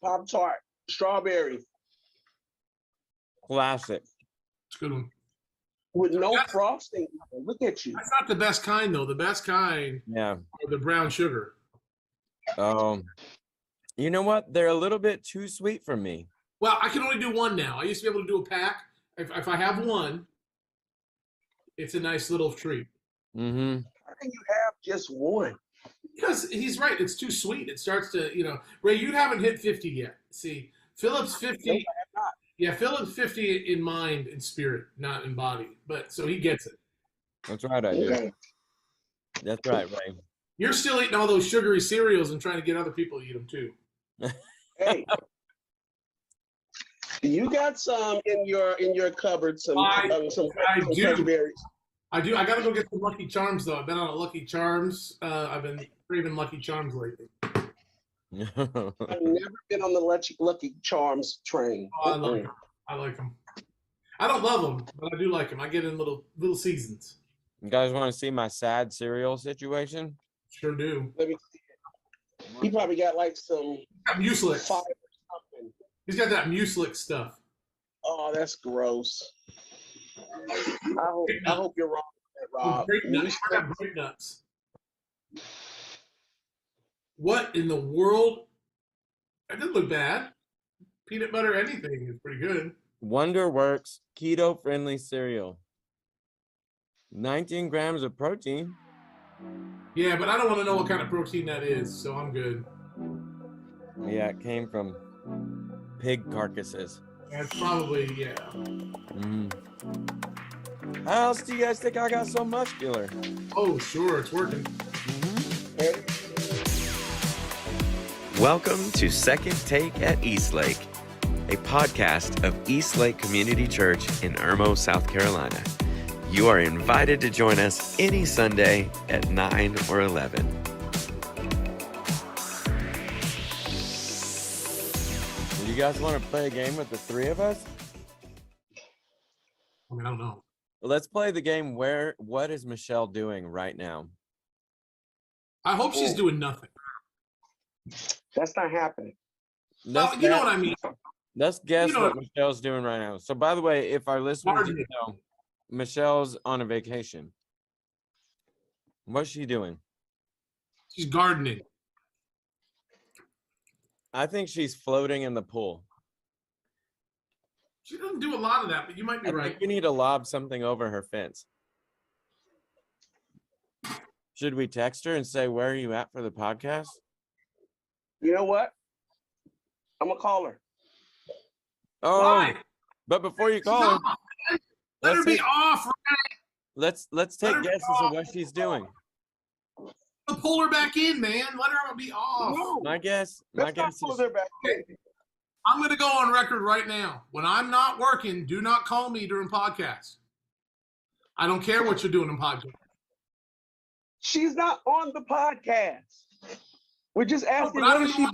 Pop-Tart, strawberry. Classic. It's a good one. With no frosting. Look at you. That's not the best kind, though. The best kind Yeah. are the brown sugar. You know what? They're a little bit too sweet for me. Well, I can only do one now. I used to be able to do a pack. If I have one, it's a nice little treat. Mm-hmm. How can you have just one? Because he's right. It's too sweet. It starts to, Ray, you haven't hit 50 yet. See, Philip's 50. No, I have not. Yeah, Philip's 50 in mind and spirit, not in body. But so he gets it. That's right, I do. Okay. That's right, Ray. You're still eating all those sugary cereals and trying to get other people to eat them too. Hey, you got some in your cupboard? I do. Berries. I do. I got to go get some Lucky Charms though. I've been on a Lucky Charms. I've been craving Lucky Charms lately. I've never been on the Lucky Charms train. Oh, I like them. I like them. I don't love them, but I do like them. I get in little seasons. You guys want to see my sad cereal situation? Sure do. Let me see it. He probably got like some Muesli. fire or something. He's got that Muesli stuff. Oh, that's gross. I hope you're wrong with that, Rob. Grape nuts. I got grape nuts. What in the world? That didn't look bad. Peanut butter anything is pretty good. Wonderworks keto-friendly cereal. 19 grams of protein. Yeah, but I don't want to know what kind of protein that is, so I'm good. Yeah, it came from pig carcasses. That's probably, yeah. How else do you guys think I got so muscular? Oh, sure, it's working. Welcome to Second Take at Eastlake, a podcast of Eastlake Community Church in Irmo, South Carolina. You are invited to join us any Sunday at 9 or 11. Do you guys want to play a game with the three of us? I mean, I don't know. Let's play the game what is Michelle doing right now? I hope she's doing nothing. That's not happening. Well, you know what I mean. Let's guess what Michelle's doing right now. So, by the way, if our listeners didn't know, Michelle's on a vacation. What's she doing? She's gardening. I think she's floating in the pool. She doesn't do a lot of that, but you might be I right. think we need to lob something over her fence. Should we text her and say, where are you at for the podcast? You know what? I'm going to call her. Oh, Why? But before you call her, Let her be off, right? let's take guesses of what she's doing. Pull her back in, man. Let her be off. No, My guess let's is not pull her back in. I'm going to go on record right now. When I'm not working, do not call me during podcasts. I don't care what you're doing in podcasts. She's not on the podcast. We're just asking But what is she doing.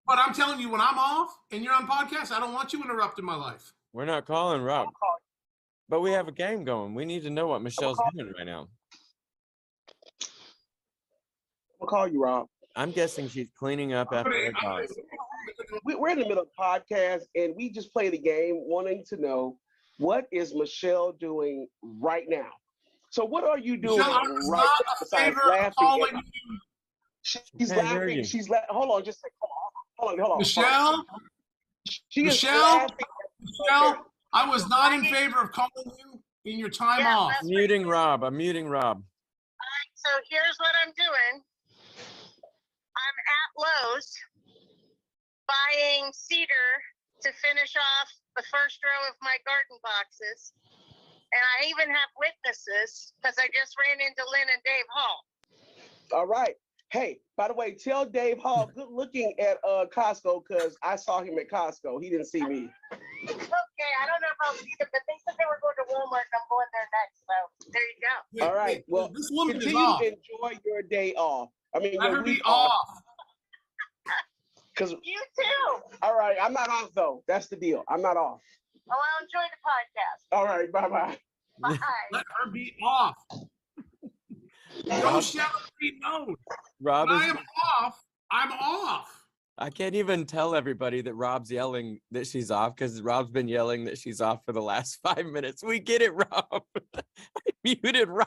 But I'm telling you, when I'm off and you're on podcasts, I don't want you interrupting my life. we're not calling Rob. But we have a game going. We need to know what Michelle's doing right now. I'll call you, Rob. I'm guessing she's cleaning up after her dog. We're in the middle of a podcast, and we just played a game wanting to know what is Michelle doing right now. So what are you doing Michelle, I was right not now a besides favor of laughing? calling you. She's Can't hear laughing. you. She's hold on, just a second. Hold on. Michelle, She is Michelle? laughing. Michelle, I was not in favor of calling you in your time off. I'm muting Rob. So here's what I'm doing. I'm at Lowe's buying cedar to finish off the first row of my garden boxes. And I even have witnesses because I just ran into Lynn and Dave Hall. All right. Hey, by the way, tell Dave Hall good looking at Costco because I saw him at Costco. He didn't see me. Okay, I don't know if I'll see them, but they said they were going to Walmart and I'm going there next. So there you go. All right. Well, this woman is continue off. to enjoy your day off. I mean, Let your her be week off. Because You too. all right, I'm not off though. That's the deal. I'm not off. Oh, I'll enjoy the podcast. All right, bye. Bye. Let her be off. No shall it be known. Rob When is. I am off, I'm off. I can't even tell everybody that Rob's yelling that she's off because Rob's been yelling that she's off for the last 5 minutes. We get it, Rob. I muted Rob.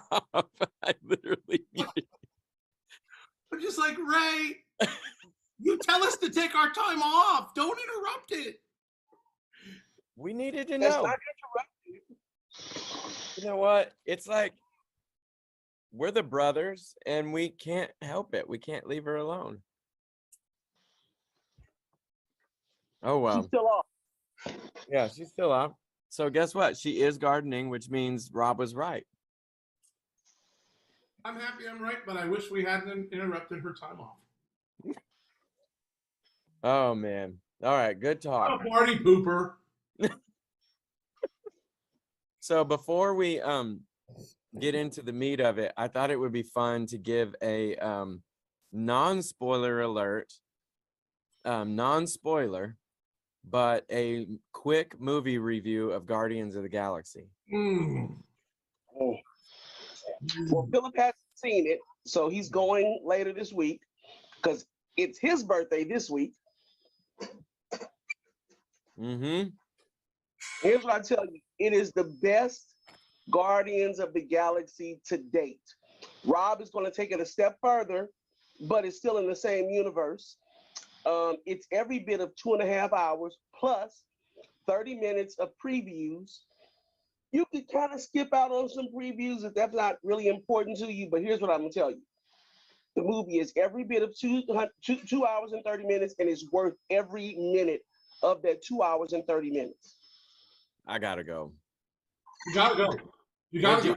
I literally muted. I'm just like, Ray, you tell us to take our time off. Don't interrupt it. We needed to That's know. not interrupting. You know what? It's like we're the brothers and we can't help it. We can't leave her alone. Oh, wow. She's still off. Yeah, she's still up. So guess what? She is gardening, which means Rob was right. I'm happy I'm right, but I wish we hadn't interrupted her time off. Oh, man. All right, good talk. A party pooper. So before we get into the meat of it, I thought it would be fun to give a non-spoiler alert, non-spoiler, but a quick movie review of Guardians of the Galaxy. Mm. Oh. Well, Philip hasn't seen it, so he's going later this week because it's his birthday this week. Mm-hmm. Here's what I tell you. It is the best Guardians of the Galaxy to date. Rob is going to take it a step further, but it's still in the same universe. It's every bit of 2.5 hours plus 30 minutes of previews. You could kind of skip out on some previews if that's not really important to you, but here's what I'm going to tell you. The movie is every bit of 2 hours and 30 minutes, and it's worth every minute of that 2 hours and 30 minutes. I gotta go. You gotta go. You gotta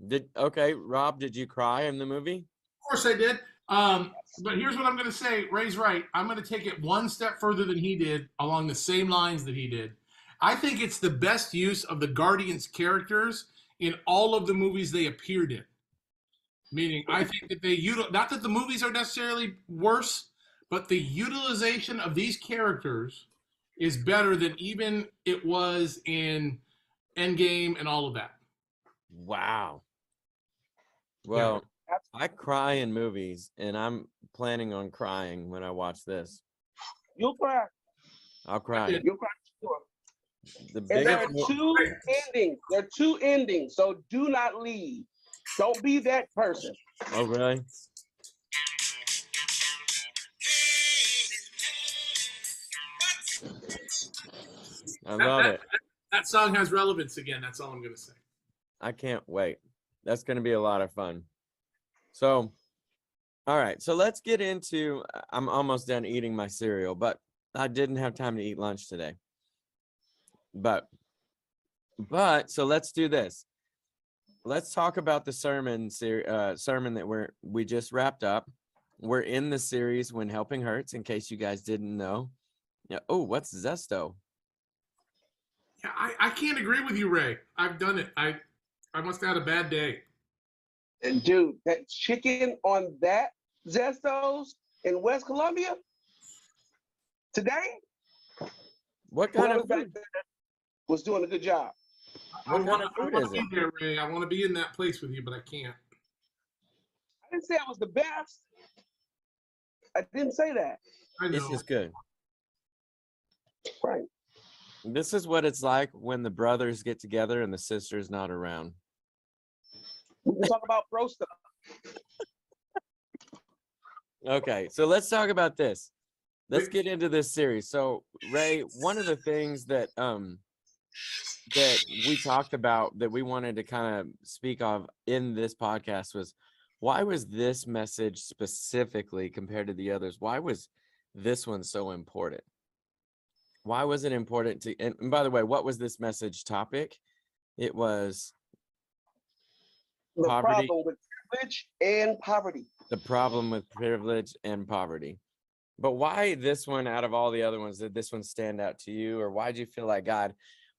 go. Okay, Rob, did you cry in the movie? Of course I did. But here's what I'm going to say. Ray's right. I'm going to take it one step further than he did, along the same lines that he did. I think it's the best use of the Guardians characters in all of the movies they appeared in. Meaning, I think that they not that the movies are necessarily worse, but the utilization of these characters is better than even it was in Endgame and all of that. Wow. Well, I cry in movies, and I'm planning on crying when I watch this. You'll cry. I'll cry. You'll cry. Sure. The And there are biggest two endings. There are two endings, so do not leave. Don't be that person. Oh, really? I love it. That song has relevance again. That's all I'm going to say. I can't wait. That's going to be a lot of fun. So, all right. So let's get into, I'm almost done eating my cereal, but I didn't have time to eat lunch today. But so let's do this. Let's talk about the sermon that we just wrapped up. We're in the series When Helping Hurts, in case you guys didn't know. Yeah. Oh, what's Zesto? Yeah, I can't agree with you, Ray. I've done it. I must have had a bad day. And dude, that chicken on that Zestos in West Columbia today, What kind of food? Was doing a good job. What kind of food is it? There, Ray. I want to be in that place with you, but I can't. I didn't say I was the best. I didn't say that. I know. This is good. Right. This is what it's like when the brothers get together and the sister's not around. We can talk about bro stuff. Okay, so let's talk about this. Let's get into this series. So, Ray, one of the things that that we talked about that we wanted to kind of speak of in this podcast was, why was this message specifically compared to the others? Why was this one so important? Why was it important to, and by the way, what was this message topic? It was The poverty. problem with privilege and poverty. The problem with privilege and poverty. But why this one out of all the other ones, did this one stand out to you? Or why did you feel like God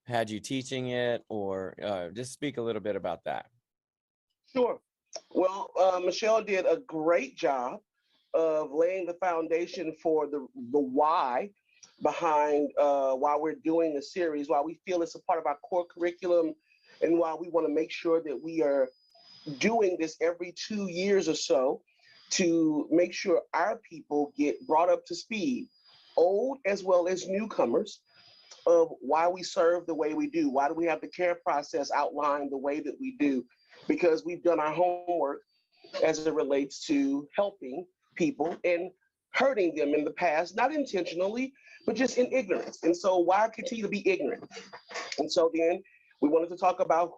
had you teaching it? Or just speak a little bit about that. Sure. Well, Michelle did a great job of laying the foundation for the why behind why we're doing the series, why we feel it's a part of our core curriculum, and why we want to make sure that we are doing this every 2 years or so to make sure our people get brought up to speed old as well as newcomers, of why we serve the way we do. Why do we have the care process outlined the way that we do? Because we've done our homework as it relates to helping people and hurting them in the past, not intentionally, but just in ignorance. And so why continue to be ignorant? And so then we wanted to talk about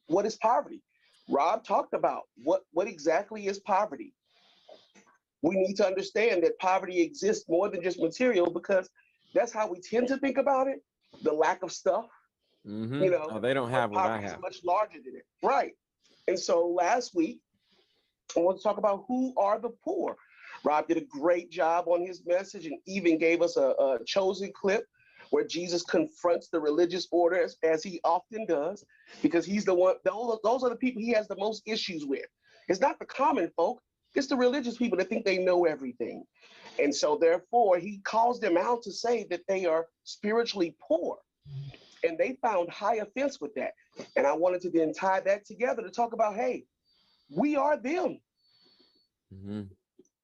what is poverty? Rob talked about what exactly is poverty. We need to understand that poverty exists more than just material, because that's how we tend to think about it, the lack of stuff, Mm-hmm. Oh, they don't have what I poverty is have. much larger than it. Right. And so last week, I want to talk about who are the poor. Rob did a great job on his message and even gave us a chosen clip where Jesus confronts the religious order as he often does, because he's the one, those are the people he has the most issues with. It's not the common folk, it's the religious people that think they know everything. And so therefore, he calls them out to say that they are spiritually poor. And they found high offense with that. And I wanted to then tie that together to talk about, hey, we are them. Mm-hmm.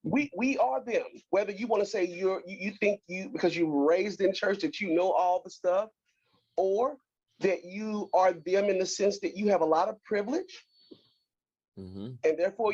We are them. Whether you want to say you think you, because you were raised in church, that you know all the stuff, or that you are them in the sense that you have a lot of privilege. Mm-hmm. And therefore,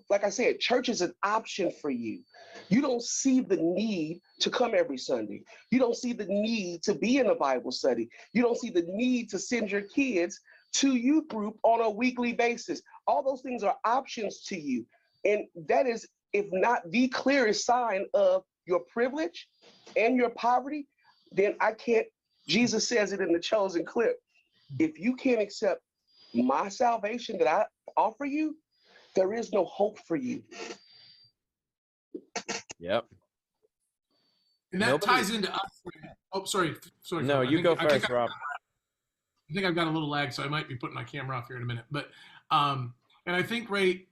like I said, church is an option for you. You don't see the need to come every Sunday. You don't see the need to be in a Bible study. You don't see the need to send your kids to youth group on a weekly basis. All those things are options to you. And that is, if not the clearest sign of your privilege and your poverty, then Jesus says it in the chosen clip. If you can't accept my salvation that I offer you, there is no hope for you. Yep. And that ties into us. Oh, sorry. No, you go first, Rob. I think I've got a little lag, so I might be putting my camera off here in a minute. But and I think, Ray,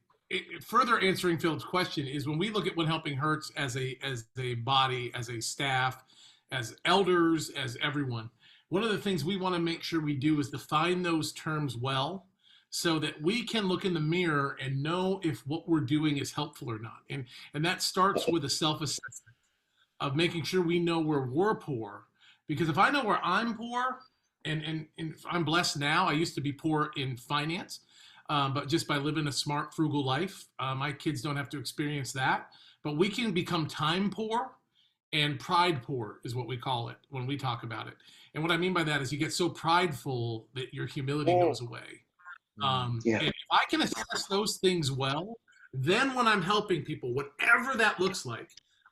further answering Philip's question is, when we look at When Helping Hurts as a body, as a staff, as elders, as everyone, one of the things we want to make sure we do is define those terms well, so that we can look in the mirror and know if what we're doing is helpful or not. And that starts with a self-assessment of making sure we know where we're poor. Because if I know where I'm poor, and I'm blessed now, I used to be poor in finance, but just by living a smart, frugal life, my kids don't have to experience that. But we can become time poor, and pride poor is what we call it when we talk about it. And what I mean by that is you get so prideful that your humility goes away. And if I can assess those things well, then when I'm helping people, whatever that looks like,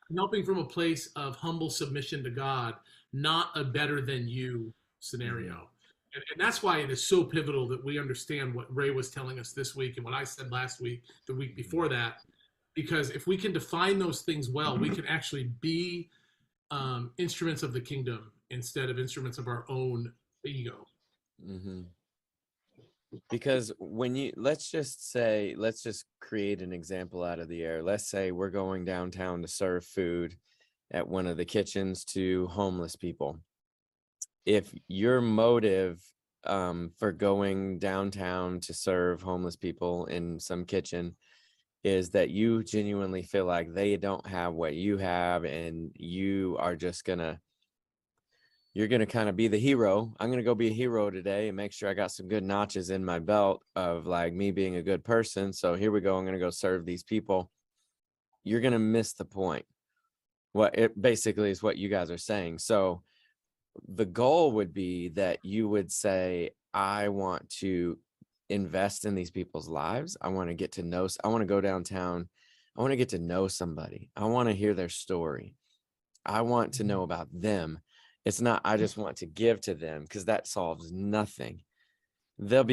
I'm helping from a place of humble submission to God, not a better than you scenario. And that's why it is so pivotal that we understand what Ray was telling us this week and what I said last week, the week before that, because if we can define those things well, we can actually be instruments of the kingdom instead of instruments of our own ego. Mm-hmm. Because let's just create an example out of the air. Let's say we're going downtown to serve food at one of the kitchens to homeless people. If your motive for going downtown to serve homeless people in some kitchen is that you genuinely feel like they don't have what you have, and you're going to kind of be the hero. I'm going to go be a hero today and make sure I got some good notches in my belt of like me being a good person. So here we go. I'm going to go serve these people. You're going to miss the point. What it basically is what you guys are saying. So the goal would be that you would say, I want to invest in these people's lives. I want to go downtown. I want to get to know somebody. I want to hear their story. I want to know about them. It's not, I just want to give to them, because that solves nothing. They're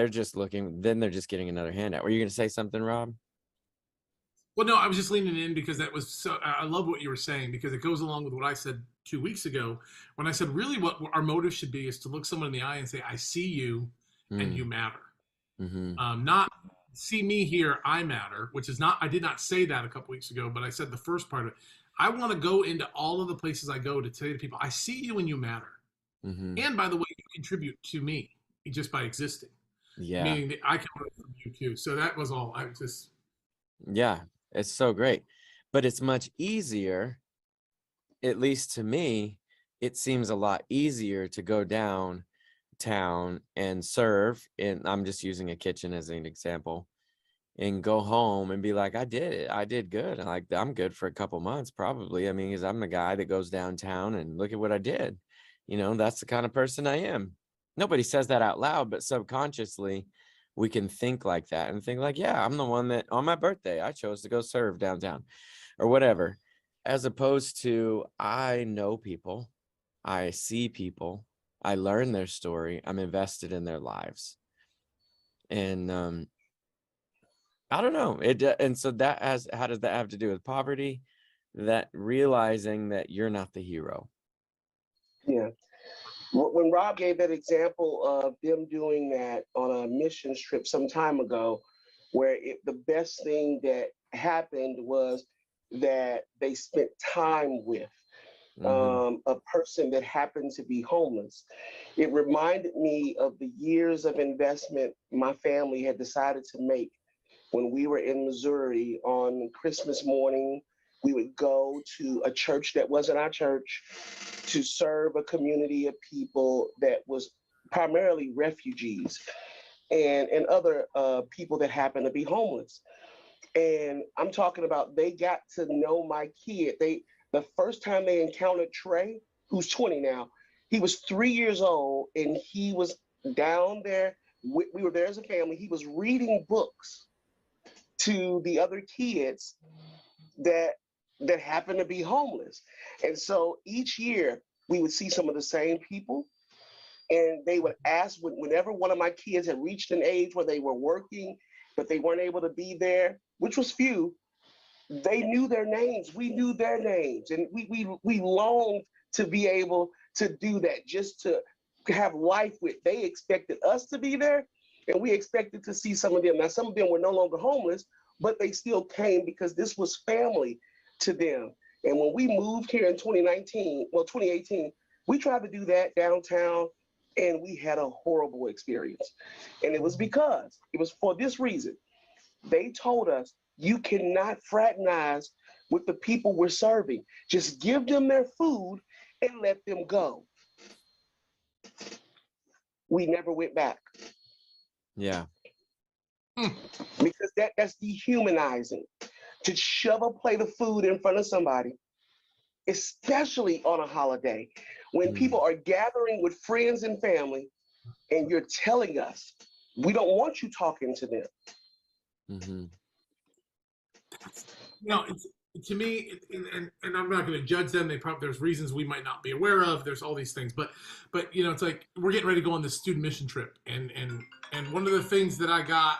just getting another handout. Were you going to say something, Rob? Well, no, I was just leaning in because that was I love what you were saying, because it goes along with what I said 2 weeks ago when I said really what our motive should be is to look someone in the eye and say, I see you and you matter. Mm-hmm. Not see me here, I matter, which is not, I did not say that a couple weeks ago, but I said the first part of it. I want to go into all of the places I go to tell to people, I see you and you matter. Mm-hmm. And by the way, you contribute to me just by existing. Yeah. Meaning that I can learn from you too. So that was all. Yeah, it's so great. but it's much easier, at least to me, it seems a lot easier to go downtown and serve. And I'm just using a kitchen as an example, and go home and be like, I did it. I did good. Like, I'm good for a couple months, probably. I mean, because I'm the guy that goes downtown and look at what I did. That's the kind of person I am. Nobody says that out loud, but subconsciously we can think like that and think like, yeah, I'm the one that on my birthday, I chose to go serve downtown or whatever, as opposed to I know people, I see people, I learn their story, I'm invested in their lives. And I don't know. And so how does that have to do with poverty? That realizing that you're not the hero. Yeah. When Rob gave that example of them doing that on a missions trip some time ago, where the best thing that happened was that they spent time with a person that happened to be homeless. It reminded me of the years of investment my family had decided to make when we were in Missouri on Christmas morning. We would go to a church that wasn't our church to serve a community of people that was primarily refugees and other people that happened to be homeless. And I'm talking about they got to know my kid. The first time they encountered Trey, who's 20 now, he was 3 years old and he was down there. We were there as a family. He was reading books to the other kids that happened to be homeless. And so each year we would see some of the same people, and they would ask whenever one of my kids had reached an age where they were working, but they weren't able to be there, which was few. They knew their names. We knew their names, and we longed to be able to do that, just to have life with. They expected us to be there, and we expected to see some of them. Now, some of them were no longer homeless, but they still came because this was family to them. And when we moved here in 2018, we tried to do that downtown, and we had a horrible experience. And it was for this reason. They told us, you cannot fraternize with the people we're serving. Just give them their food and let them go. We never went back. Yeah. Because that's dehumanizing. To shove a plate of food in front of somebody, especially on a holiday, when people are gathering with friends and family, and you're telling us, we don't want you talking to them. Mm-hmm. To me, and I'm not going to judge them. There's reasons we might not be aware of. There's all these things, but it's like we're getting ready to go on this student mission trip, and one of the things that I got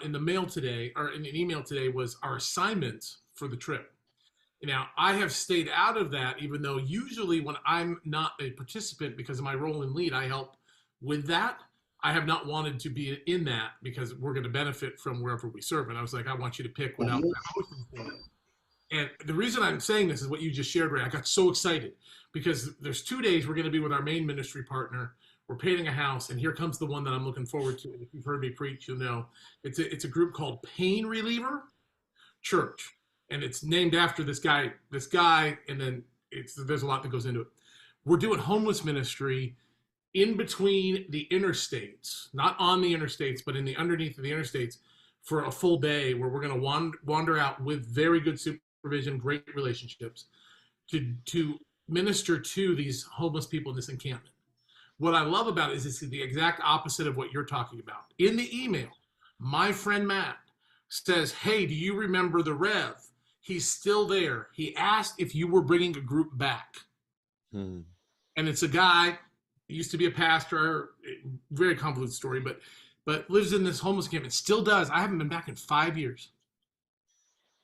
in the mail today, or in an email today, was our assignments for the trip. Now, I have stayed out of that, even though usually when I'm not a participant because of my role in lead, I help with that. I have not wanted to be in that because we're going to benefit from wherever we serve. And I was like, I want you to pick without And the reason I'm saying this is what you just shared, Ray. I got so excited because there's 2 days we're going to be with our main ministry partner. We're painting a house, and here comes the one that I'm looking forward to. If you've heard me preach, you'll know. It's a group called Pain Reliever Church, and it's named after this guy, and then there's a lot that goes into it. We're doing homeless ministry in between the interstates, not on the interstates, but underneath of the interstates for a full day, where we're going to wander out with very good supervision, great relationships, to minister to these homeless people in this encampment. What I love about it is it's the exact opposite of what you're talking about. In the email, my friend Matt says, hey, do you remember the Rev? He's still there. He asked if you were bringing a group back. And it's a guy, he used to be a pastor, very convoluted story, but lives in this homeless camp and still does. I haven't been back in 5 years.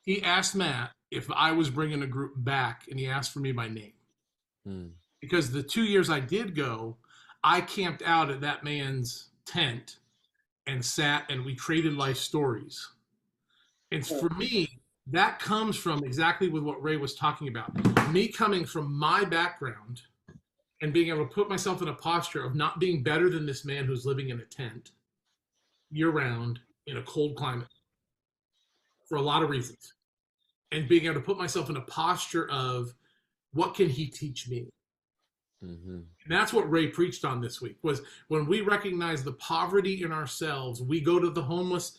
He asked Matt if I was bringing a group back, and he asked for me by name. Because the 2 years I did go, I camped out at that man's tent and sat, and we traded life stories. And for me, that comes from exactly with what Ray was talking about. Me coming from my background and being able to put myself in a posture of not being better than this man who's living in a tent year round in a cold climate for a lot of reasons. and being able to put myself in a posture of what can he teach me? Mm-hmm. And that's what Ray preached on this week, was when we recognize the poverty in ourselves, we go to the homeless,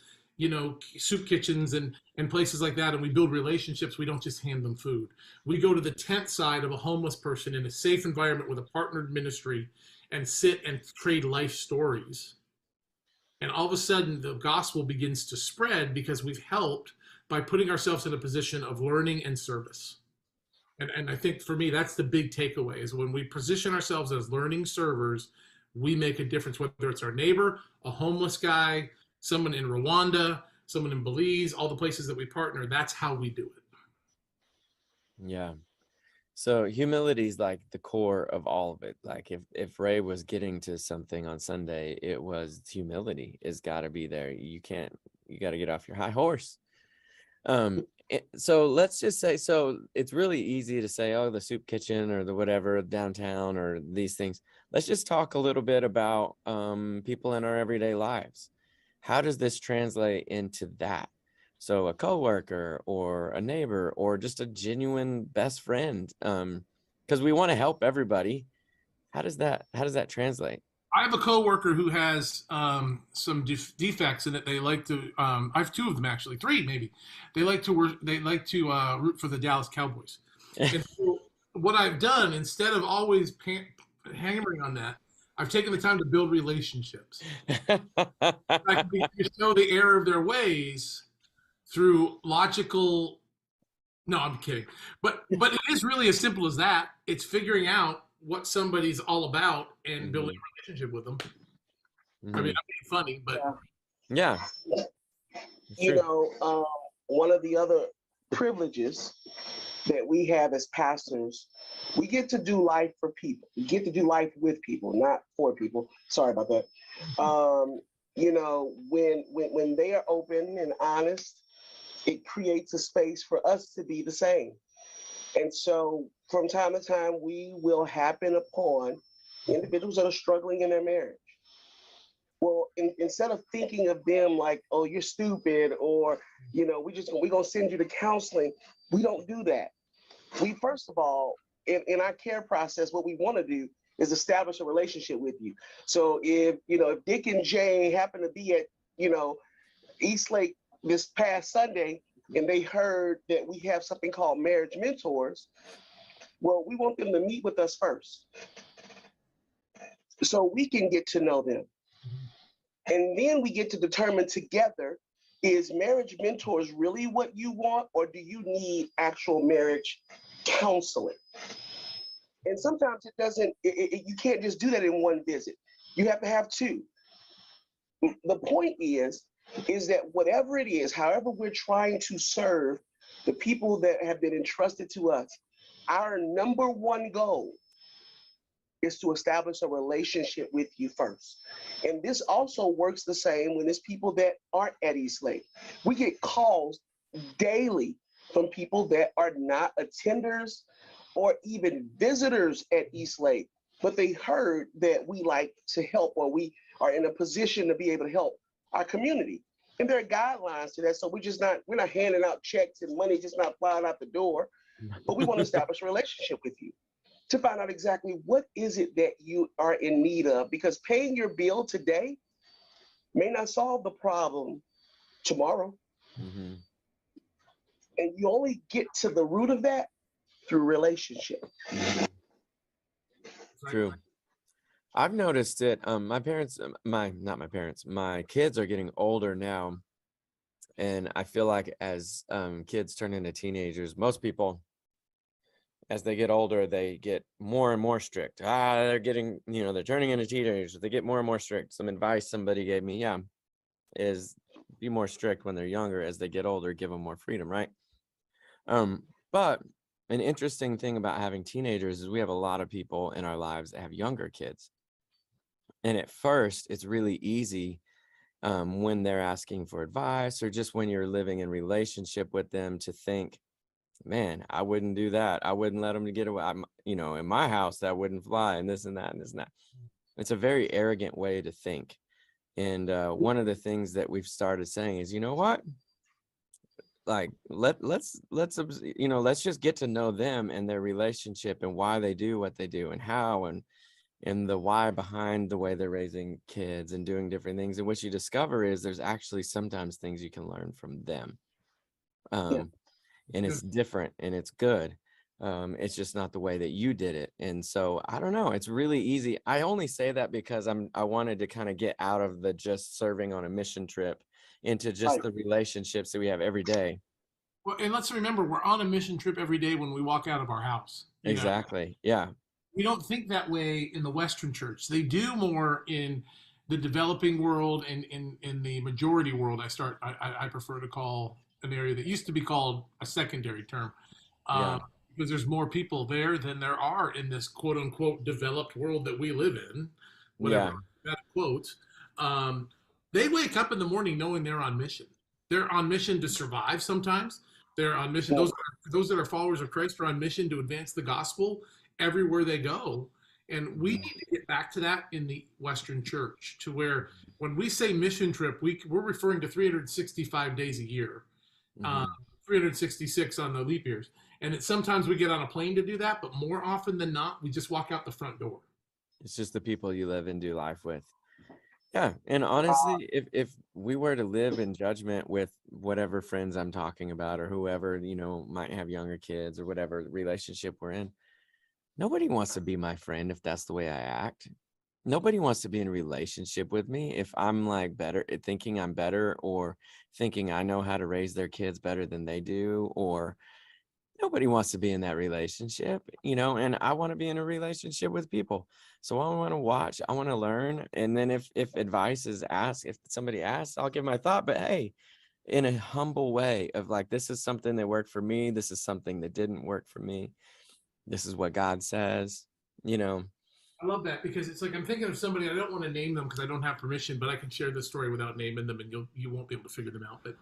soup kitchens and places like that, and we build relationships. We don't just hand them food. We go to the tent side of a homeless person in a safe environment with a partnered ministry and sit and trade life stories. And all of a sudden, the gospel begins to spread because we've helped by putting ourselves in a position of learning and service. And I think for me, that's the big takeaway, is when we position ourselves as learning servers, we make a difference, whether it's our neighbor, a homeless guy, someone in Rwanda, someone in Belize, all the places that we partner. That's how we do it. Yeah. So humility is like the core of all of it. Like if Ray was getting to something on Sunday, it was humility is got to be there. You got to get off your high horse. So let's just say, so it's really easy to say, oh, the soup kitchen or the whatever downtown or these things. Let's just talk a little bit about people in our everyday lives. How does this translate into that? So a coworker or a neighbor or just a genuine best friend, because we want to help everybody. How does that translate? I have a coworker who has some defects in it. They like to. I have two of them, actually, three maybe. They like to work. They like to root for the Dallas Cowboys. And so what I've done, instead of always hammering on that, I've taken the time to build relationships. I can begin to show the error of their ways through logical. No, I'm kidding. But it is really as simple as that. It's figuring out what somebody's all about and building a relationship with them. Mm-hmm. I mean, I'm being funny, but yeah. One of the other privileges that we have as pastors, we get to do life for people. We get to do life with people, not for people. Sorry about that. When they are open and honest, it creates a space for us to be the same. And so from time to time, we will happen upon individuals that are struggling in their marriage. Well, instead of thinking of them like, oh, you're stupid, or, we're going to send you to counseling, we don't do that. We, first of all, in our care process, what we want to do is establish a relationship with you. So if Dick and Jay happen to be at, Eastlake this past Sunday, and they heard that we have something called marriage mentors, well, we want them to meet with us first so we can get to know them. And then we get to determine together, is marriage mentors really what you want, or do you need actual marriage counseling? And sometimes it doesn't, you can't just do that in one visit. You have to have two. The point is that whatever it is, however we're trying to serve the people that have been entrusted to us, our number one goal is to establish a relationship with you first. And this also works the same when it's people that aren't at Eastlake. We get calls daily from people that are not attenders or even visitors at Eastlake, but they heard that we like to help, or we are in a position to be able to help our community. And there are guidelines to that. So we're not handing out checks and money just not flying out the door, but we want to establish a relationship with you to find out exactly what is it that you are in need of, because paying your bill today may not solve the problem tomorrow. Mm-hmm. And you only get to the root of that through relationship. True. I've noticed it. My kids are getting older now. And I feel like as kids turn into teenagers, most people, as they get older, they get more and more strict. They're getting, they're turning into teenagers. They get more and more strict. Some advice somebody gave me, is be more strict when they're younger. As they get older, give them more freedom, right? But an interesting thing about having teenagers is we have a lot of people in our lives that have younger kids. And at first, it's really easy when they're asking for advice, or just when you're living in relationship with them, to think, man, I wouldn't do that. I wouldn't let them get away. In my house, that wouldn't fly, and this and that and this and that. It's a very arrogant way to think. And one of the things that we've started saying is, you know what? like let's let's just get to know them and their relationship and why they do what they do and how and the why behind the way they're raising kids and doing different things. And what you discover is there's actually sometimes things you can learn from them. And it's different and it's good. It's just not the way that you did it. And so I don't know, it's really easy. I only say that because I wanted to kind of get out of the just serving on a mission trip into just the relationships that we have every day. Well, and let's remember, we're on a mission trip every day when we walk out of our house. Exactly. Yeah. We don't think that way in the Western church. They do more in the developing world and in the majority world. I prefer to call an area that used to be called a secondary term. Because there's more people there than there are in this quote unquote developed world that we live in, whatever that quote. They wake up in the morning knowing they're on mission. They're on mission to survive sometimes. They're on mission. Those that are followers of Christ are on mission to advance the gospel everywhere they go. And we need to get back to that in the Western church, to where when we say mission trip, we're referring to 365 days a year, 366 on the leap years. And sometimes we get on a plane to do that, but more often than not, we just walk out the front door. It's just the people you live and do life with. Yeah. And honestly, if we were to live in judgment with whatever friends I'm talking about or whoever, might have younger kids or whatever relationship we're in, nobody wants to be my friend if that's the way I act. Nobody wants to be in a relationship with me if I'm like thinking I'm better or thinking I know how to raise their kids better than they do, or nobody wants to be in that relationship, and I want to be in a relationship with people. So I want to watch, I want to learn. And then if advice is asked, if somebody asks, I'll give my thought, but hey, in a humble way of like, this is something that worked for me. This is something that didn't work for me. This is what God says, I love that, because it's like, I'm thinking of somebody, I don't want to name them because I don't have permission, but I can share this story without naming them and you won't be able to figure them out. But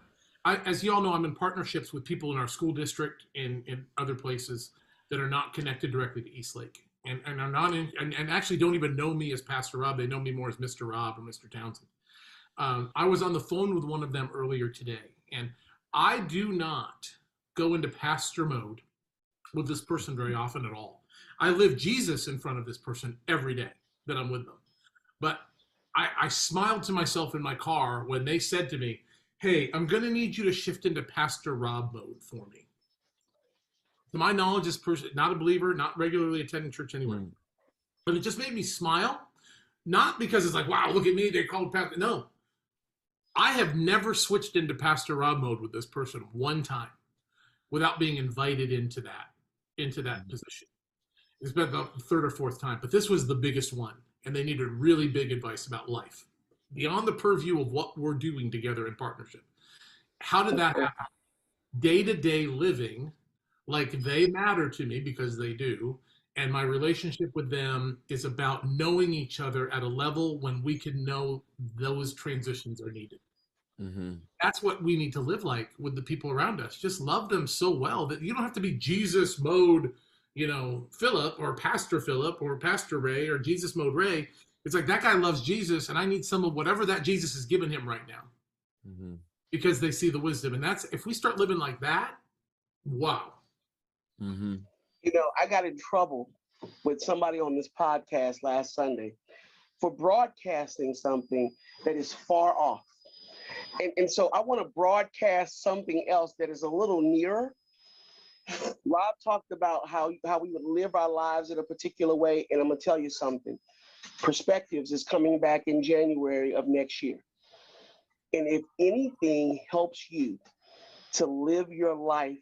as you all know, I'm in partnerships with people in our school district and in other places that are not connected directly to Eastlake and are not in, and actually don't even know me as Pastor Rob. They know me more as Mr. Rob or Mr. Townsend. I was on the phone with one of them earlier today, and I do not go into pastor mode with this person very often at all. I live Jesus in front of this person every day that I'm with them. But I smiled to myself in my car when they said to me, hey, I'm going to need you to shift into Pastor Rob mode for me. To my knowledge, this person, not a believer, not regularly attending church anywhere. But it just made me smile. Not because it's like, wow, look at me, they called Pastor. No. I have never switched into Pastor Rob mode with this person one time without being invited into that position. It's been about the third or fourth time, but this was the biggest one. And they needed really big advice about life beyond the purview of what we're doing together in partnership. How did that happen? Day-to-day living, like they matter to me because they do. And my relationship with them is about knowing each other at a level when we can know those transitions are needed. That's what we need to live like with the people around us. Just love them so well that you don't have to be Jesus mode, Philip or Pastor Ray or Jesus mode Ray. It's like, that guy loves Jesus and I need some of whatever that Jesus has given him right now, because they see the wisdom. And that's, if we start living like that, wow. I got in trouble with somebody on this podcast last Sunday for broadcasting something that is far off. And so I want to broadcast something else that is a little nearer. Rob talked about how we would live our lives in a particular way. And I'm going to tell you something. Perspectives is coming back in January of next year. And if anything helps you to live your life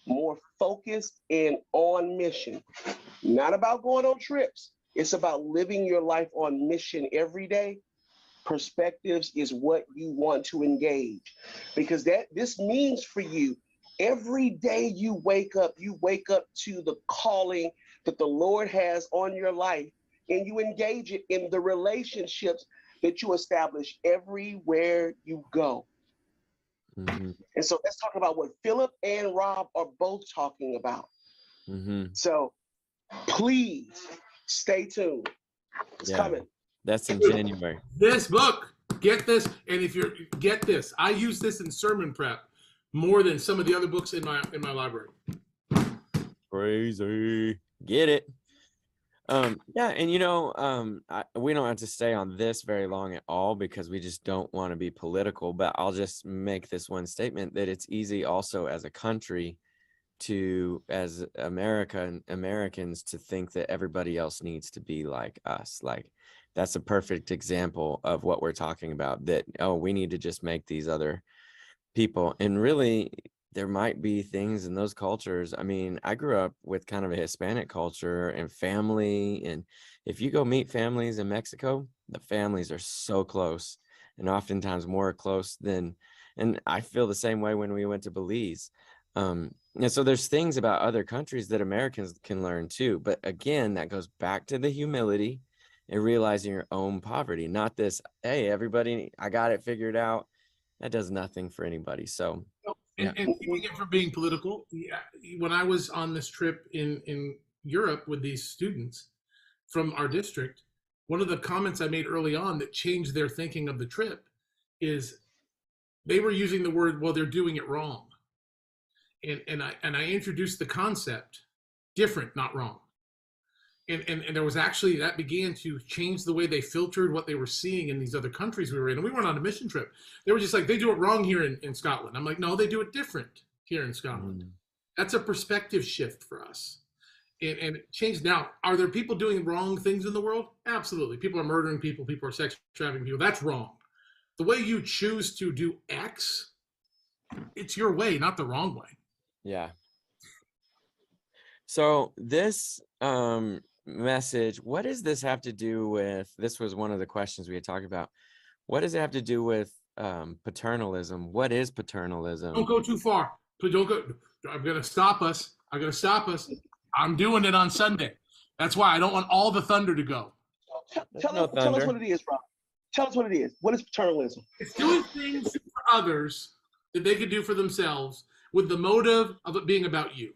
more focused and on mission, not about going on trips, it's about living your life on mission every day. Perspectives is what you want to engage, because this means for you every day you wake up to the calling that the Lord has on your life, and you engage it in the relationships that you establish everywhere you go. And so let's talk about what Philip and Rob are both talking about. So please stay tuned. It's coming. That's in January. This book, get this. And if get this, I use this in sermon prep. more than some of the other books in my library. Crazy. Get it. Yeah, and we don't have to stay on this very long at all because we just don't want to be political, but I'll just make this one statement that it's easy also as a country as Americans to think that everybody else needs to be like us. Like that's a perfect example of what we're talking about, that, oh, we need to just make these other people. And really, there might be things in those cultures. I mean, I grew up with kind of a Hispanic culture and family. And if you go meet families in Mexico, the families are so close and oftentimes more close than, and I feel the same way when we went to Belize. And so there's things about other countries that Americans can learn too. But again, that goes back to the humility and realizing your own poverty, not this, hey, everybody, I got it figured out. That does nothing for anybody. So, and keeping it from being political, when I was on this trip in Europe with these students from our district, one of the comments I made early on that changed their thinking of the trip is they were using the word, well, they're doing it wrong. And I introduced the concept, different, not wrong. And there was actually, that began to change the way they filtered what they were seeing in these other countries we were in. And we weren't on a mission trip. They were just like, they do it wrong here in Scotland. I'm like, no, they do it different here in Scotland. That's a perspective shift for us. And it changed. Now, are there people doing wrong things in the world? Absolutely. People are murdering people. People are sex trafficking people. That's wrong. The way you choose to do X, it's your way, not the wrong way. Yeah. So this message, what does this have to do with, this was one of the questions we had talked about. What does it have to do with paternalism? What is paternalism? Don't go too far. Don't go. I'm going to stop us. I'm doing it on Sunday. That's why I don't want all the thunder to go. Tell us what it is, Rob. Tell us what it is. What is paternalism? It's doing things for others that they could do for themselves with the motive of it being about you.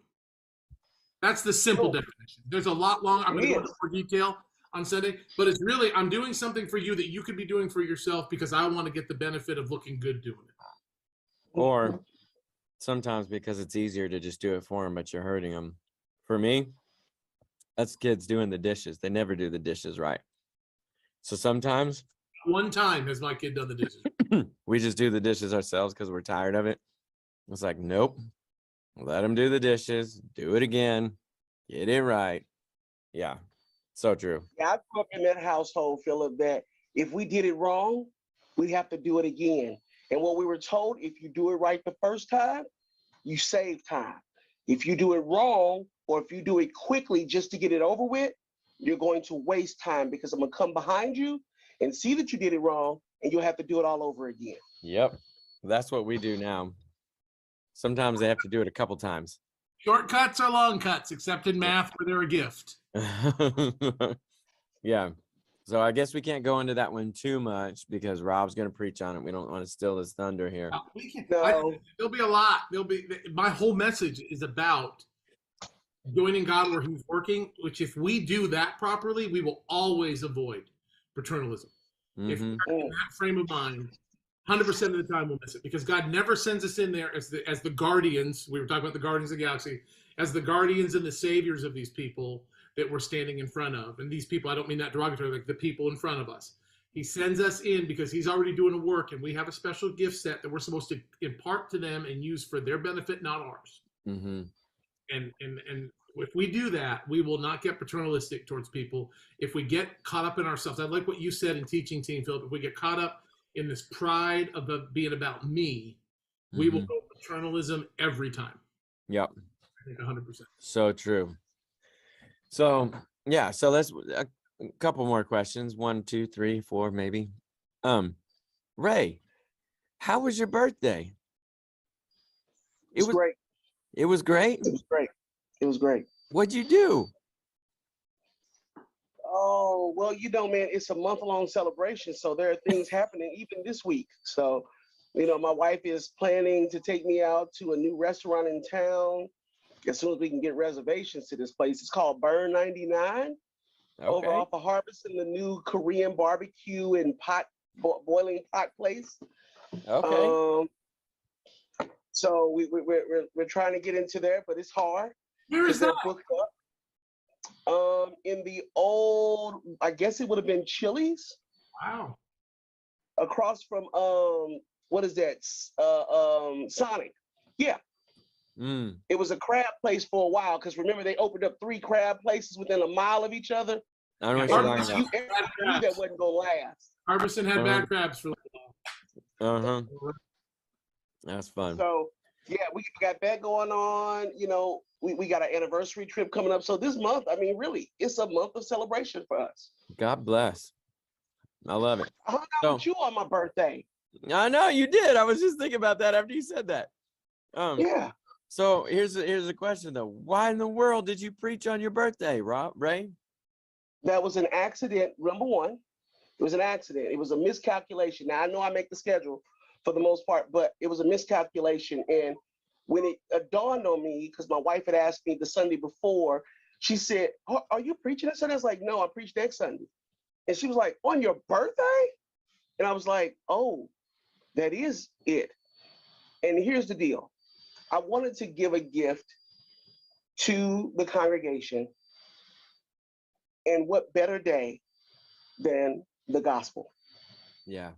That's the simple definition. There's a lot long. I'm going to go into more detail on Sunday, but it's really, I'm doing something for you that you could be doing for yourself because I want to get the benefit of looking good doing it. Or sometimes because it's easier to just do it for them, but you're hurting them. For me, that's kids doing the dishes. They never do the dishes right. So sometimes. One time has my kid done the dishes. We just do the dishes ourselves because we're tired of it. It's like, nope. Let them do the dishes. Do it again. Get it right. Yeah. So true. Yeah, I grew up in that household, Philip, that if we did it wrong, we'd have to do it again. And what we were told, if you do it right the first time, you save time. If you do it wrong, or if you do it quickly just to get it over with, you're going to waste time because I'm going to come behind you and see that you did it wrong, and you'll have to do it all over again. Yep. That's what we do now. Sometimes they have to do it a couple times. Shortcuts are long cuts, except in math where they're a gift. Yeah. So I guess we can't go into that one too much because Rob's going to preach on it. We don't want to steal his thunder here. There'll be a lot. My whole message is about joining God where he's working, which if we do that properly, we will always avoid paternalism. If we're in that frame of mind, 100% of the time we'll miss it because God never sends us in there as the guardians. We were talking about the guardians of the galaxy, as the guardians and the saviors of these people that we're standing in front of. And these people, I don't mean that derogatory, like the people in front of us. He sends us in because he's already doing a work, and we have a special gift set that we're supposed to impart to them and use for their benefit, not ours. And if we do that, we will not get paternalistic towards people. If we get caught up in ourselves, I like what you said in teaching, Team Philip. If we get caught up in this pride of being about me, we will go paternalism every time. Yep. I think 100%. So true. So yeah, so let's a couple more questions. 1, 2, 3, 4, maybe. Ray, how was your birthday? It was great. It was great? It was great. It was great. What'd you do? Oh, well, man, it's a month-long celebration, so there are things happening even this week. So, my wife is planning to take me out to a new restaurant in town as soon as we can get reservations to this place. It's called Burn 99 over off of Harvest, in the new Korean barbecue and boiling pot place. Okay. So we're trying to get into there, but it's hard. Where is that? They're booked up. In the old, I guess it would have been Chili's Wow. across from what is that? Sonic. Yeah, Mm. it was a crab place for a while because remember they opened up 3 crab places within a mile of each other. I don't know what Yeah, you're Harbison, talking Everybody knew that wasn't gonna last. Harbison had bad crabs for a little about. while. That's fun. So yeah, we got that going on. You know, we got an anniversary trip coming up. So this month, I mean, really, it's a month of celebration for us. God bless. I love it. I hung out So- with you on my birthday. I know you did. I was just thinking about that after you said that. Yeah. So here's a question though. Why in the world did you preach on your birthday, Ray? That was an accident. Number one, it was an accident. It was a miscalculation. Now I know I make the schedule for the most part, but it was a miscalculation. And when it dawned on me, because my wife had asked me the Sunday before, she said, "Oh, are you preaching this Sunday?" I was like, "No, I preach next Sunday." And she was like, "On your birthday?" And I was like, "Oh, that is it." And here's the deal. I wanted to give a gift to the congregation. And what better day than the gospel? Yeah.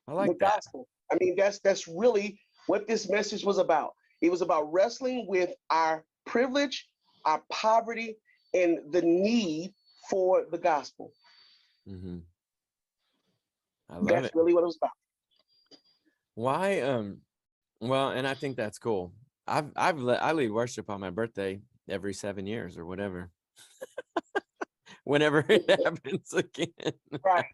I The like that. gospel. I mean, that's really what this message was about. It was about wrestling with our privilege, our poverty, and the need for the gospel. Mm-hmm. I love That's it. really what it was about. Why? Well, and I think that's cool. I lead worship on my birthday every 7 years or whatever. Whenever it happens again. Right.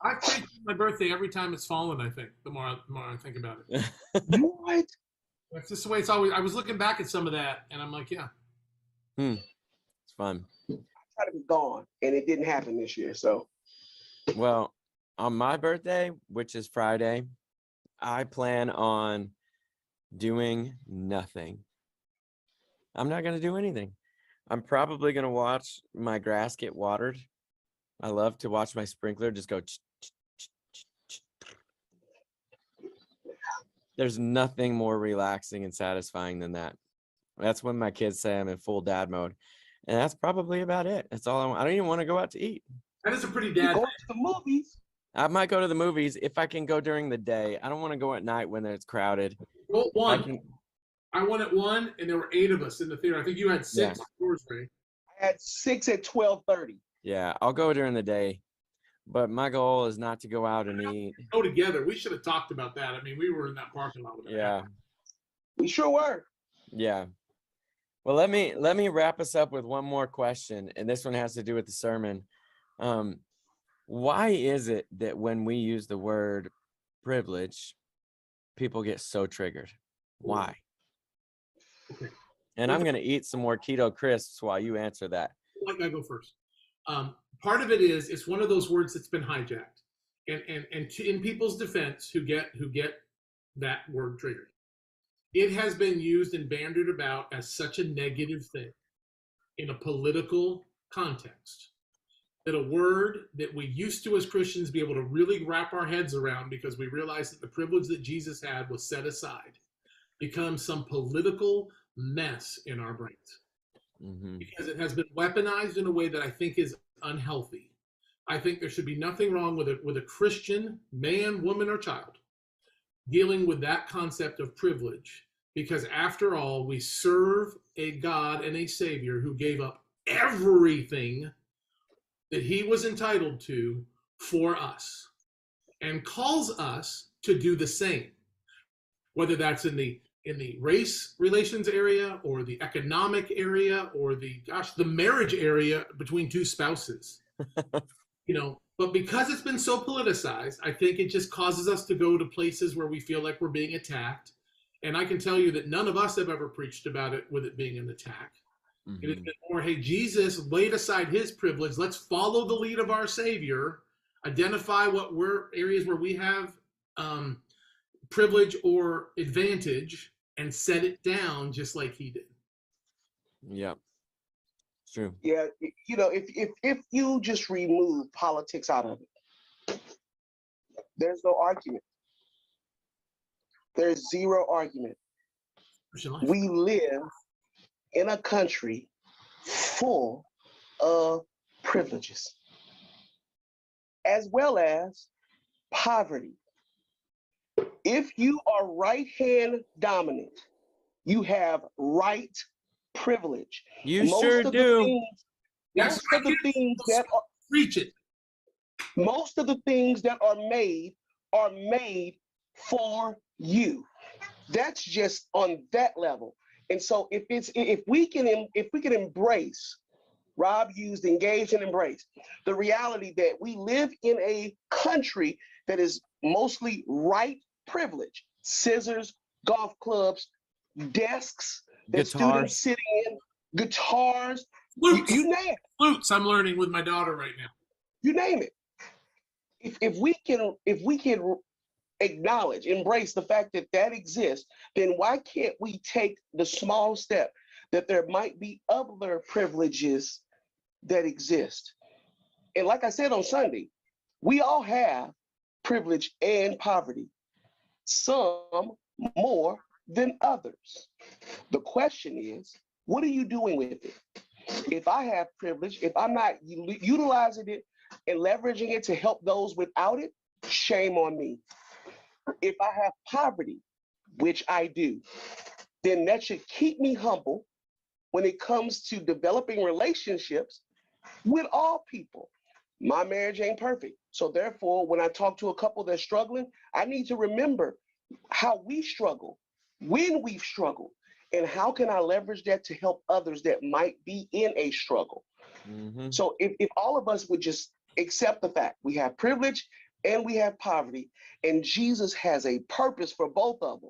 I preach my birthday every time it's fallen, I think, the more I think about it. What? That's just the way it's always. I was looking back at some of that, and I'm like, yeah. It's fun. I tried to be gone, and it didn't happen this year. So Well, on my birthday, which is Friday, I plan on doing nothing. I'm not going to do anything. I'm probably going to watch my grass get watered. I love to watch my sprinkler just go. There's nothing more relaxing and satisfying than that. That's when my kids say I'm in full dad mode. And that's probably about it. That's all I want. I don't even want to go out to eat. That is a pretty you're dad. going to the movies. I might go to the movies if I can go during the day. I don't want to go at night when it's crowded. Well, I one. can, I won at 1, and there were 8 of us in the theater. I think you had 6 yours, Ray. I had 6 at 12:30. yeah, I'll go during the day. But my goal is not to go out and eat. Go together. We should have talked about that. I mean, we were in that parking lot with that. Yeah. We sure were. Yeah. Well, let me wrap us up with one more question, and this one has to do with the sermon. Why is it that when we use the word privilege, people get so triggered? Why? Okay. And I'm going to eat some more keto crisps while you answer that. Like I go first. Part of it is it's one of those words that's been hijacked, and in people's defense, who get that word triggered, it has been used and bandied about as such a negative thing in a political context that a word that we used to as Christians be able to really wrap our heads around because we realized that the privilege that Jesus had was set aside becomes some political mess in our brains. Mm-hmm. Because it has been weaponized in a way that I think is unhealthy. I think there should be nothing wrong with a Christian man, woman, or child dealing with that concept of privilege, because after all, we serve a God and a Savior who gave up everything that he was entitled to for us and calls us to do the same, whether that's in the race relations area or the economic area or the marriage area between two spouses. But because it's been so politicized, I think it just causes us to go to places where we feel like we're being attacked. And I can tell you that none of us have ever preached about it with it being an attack. Mm-hmm. It has been more, hey, Jesus laid aside his privilege. Let's follow the lead of our Savior, identify what areas where we have privilege or advantage, and set it down just like he did. Yeah, it's true. Yeah, if you just remove politics out of it, there's no argument. There's zero argument. Christian life. We live in a country full of privileges, as well as poverty. If you are right hand dominant, you have right privilege. You sure do. That's Most of the things that are Preach it. most of the things that are made for you. That's just on that level. And so if we can embrace, Rob used engage and embrace, the reality that we live in a country that is mostly right privilege, scissors, golf clubs, desks that students Guitars. sitting in, guitars, Flutes. you name it. Flutes. I'm learning with my daughter right now. You name it. If we can acknowledge, embrace the fact that that exists, then why can't we take the small step that there might be other privileges that exist? And like I said on Sunday, we all have privilege and poverty, some more than others. The question is, what are you doing with it? If I have privilege, if I'm not utilizing it and leveraging it to help those without it, shame on me. If I have poverty, which I do, then that should keep me humble when it comes to developing relationships with all people. My marriage ain't perfect. So therefore, when I talk to a couple that's struggling, I need to remember how we struggle, when we've struggled, and how can I leverage that to help others that might be in a struggle. Mm-hmm. So if all of us would just accept the fact we have privilege and we have poverty, and Jesus has a purpose for both of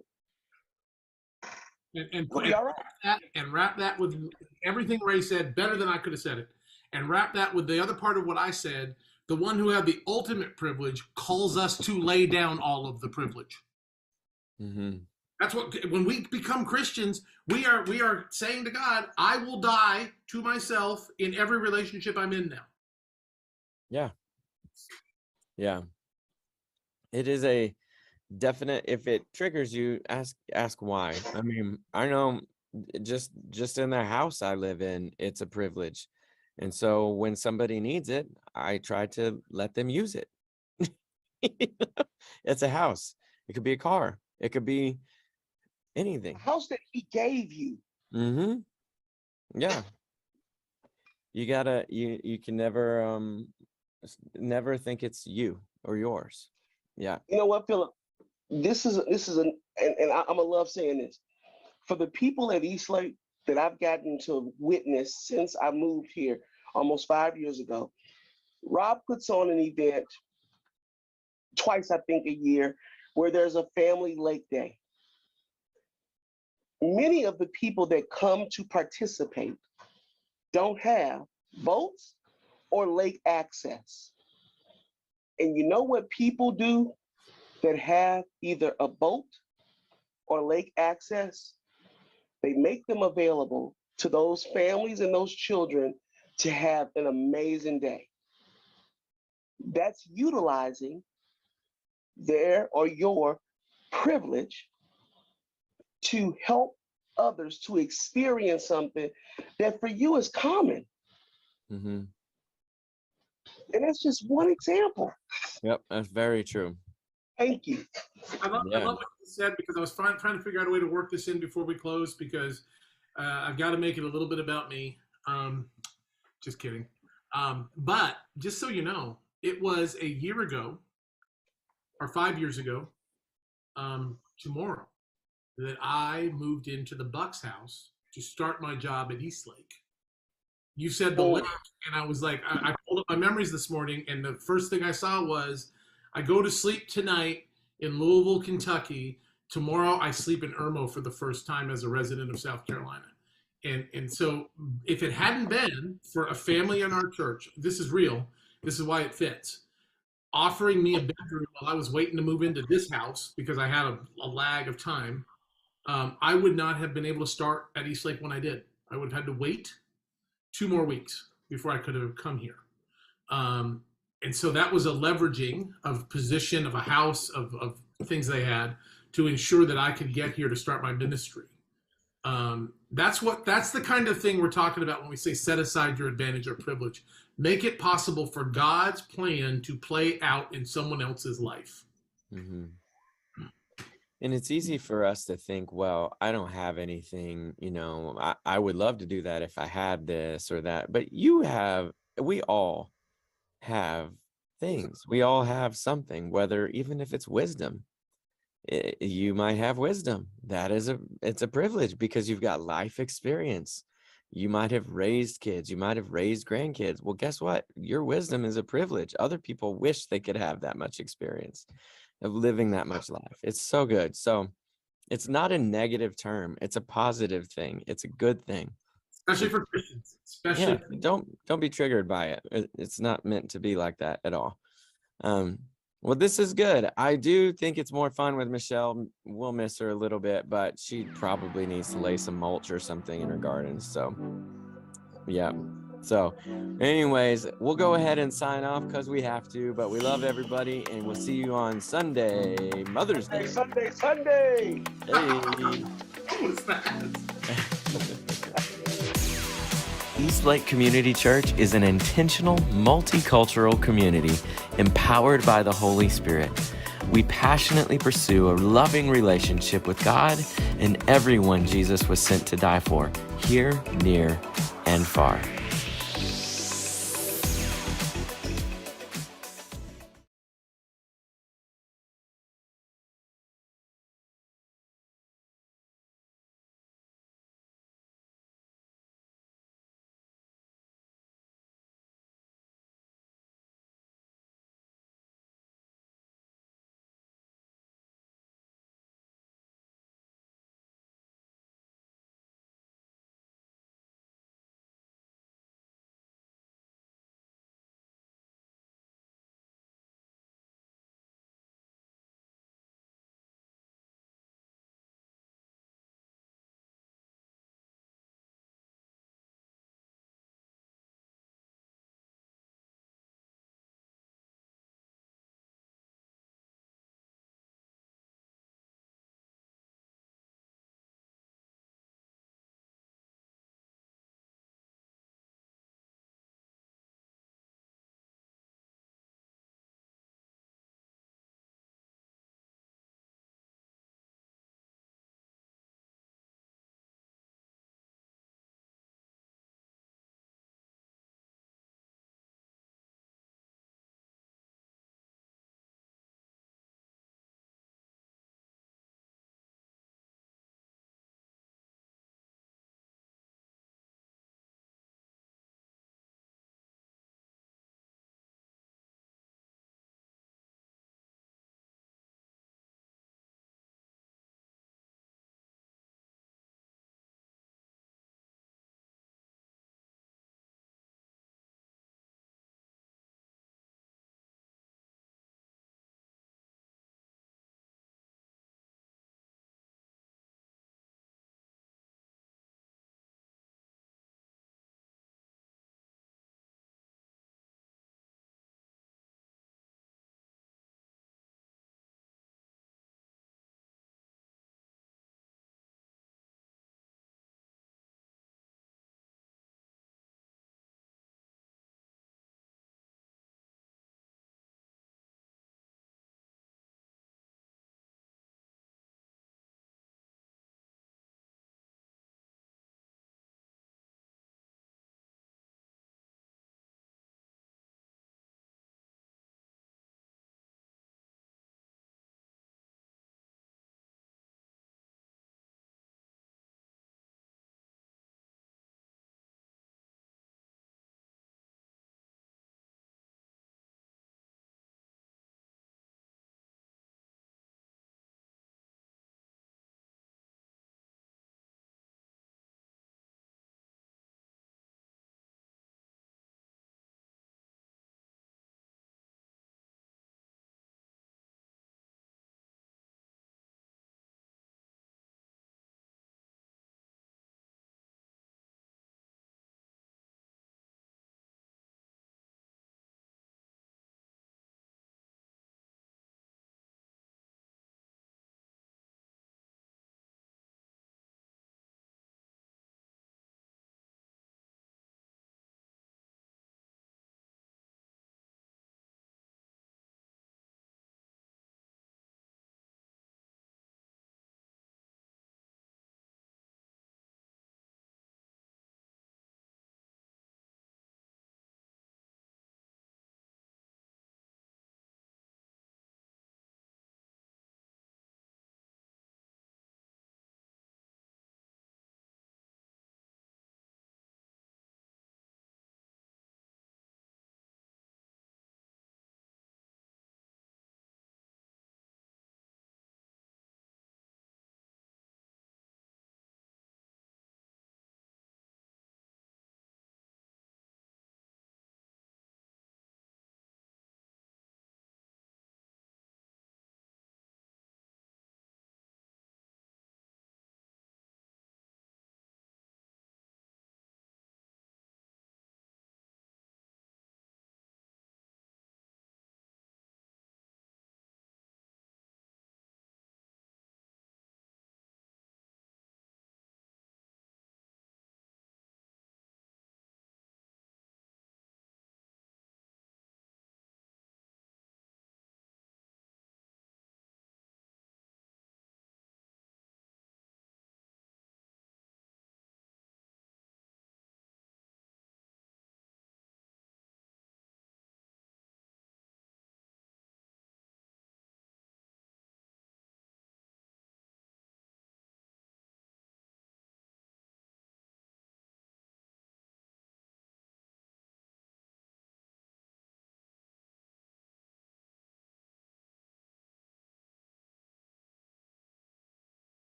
them, we'll be all right. And wrap that with everything Ray said better than I could have said it. And wrap that with the other part of what I said. The one who had the ultimate privilege calls us to lay down all of the privilege. Mm-hmm. That's what, when we become Christians, we are saying to God, I will die to myself in every relationship I'm in now. Yeah. Yeah. It is a definite, if it triggers you, ask why. I mean, I know just in the house I live in, it's a privilege. And so when somebody needs it, I try to let them use it. It's a house. It could be a car. It could be anything. A house that he gave you. Mm-hmm. Yeah. You gotta, you can never think it's you or yours. Yeah. You know what, Philip? This is and I'm gonna love saying this. For the people at Eastlake that I've gotten to witness since I moved here almost 5 years ago, Rob puts on an event twice, I think, a year, where there's a family lake day. Many of the people that come to participate don't have boats or lake access. And you know what people do that have either a boat or lake access? They make them available to those families and those children to have an amazing day. That's utilizing their or your privilege to help others to experience something that for you is common. Mm-hmm. And that's just one example. Yep, that's very true. Thank you. I love what you said, because I was trying to figure out a way to work this in before we close, because I've got to make it a little bit about me. Just kidding. But just so you know, it was a year ago or 5 years ago tomorrow that I moved into the Bucks house to start my job at Eastlake. You said the lake, and I was like, I pulled up my memories this morning, and the first thing I saw was, I go to sleep tonight in Louisville, Kentucky. Tomorrow I sleep in Irmo for the first time as a resident of South Carolina. And so if it hadn't been for a family in our church, this is real, this is why it fits, offering me a bedroom while I was waiting to move into this house because I had a lag of time, I would not have been able to start at Eastlake when I did. I would have had to wait 2 more weeks before I could have come here. And so that was a leveraging of position, of a house, of things they had to ensure that I could get here to start my ministry. That's the kind of thing we're talking about when we say set aside your advantage or privilege. Make it possible for God's plan to play out in someone else's life. Mm-hmm. And it's easy for us to think, well, I don't have anything, I would love to do that if I had this or that. But we all have things. We all have something, whether even if it's wisdom. You might have wisdom. It's a privilege because you've got life experience. You might have raised kids. You might have raised grandkids. Well, guess what? Your wisdom is a privilege. Other people wish they could have that much experience of living that much life. It's so good. So it's not a negative term. It's a positive thing. It's a good thing. Especially for Christians. Yeah, don't be triggered by it. It's not meant to be like that at all. Well, this is good. I do think it's more fun with Michelle. We'll miss her a little bit, but she probably needs to lay some mulch or something in her garden. So, yeah. So, anyways, we'll go ahead and sign off because we have to, but we love everybody, and we'll see you on Sunday, Mother's Day. Sunday. Hey. What was that? Eastlake Community Church is an intentional, multicultural community empowered by the Holy Spirit. We passionately pursue a loving relationship with God and everyone Jesus was sent to die for, here, near, and far.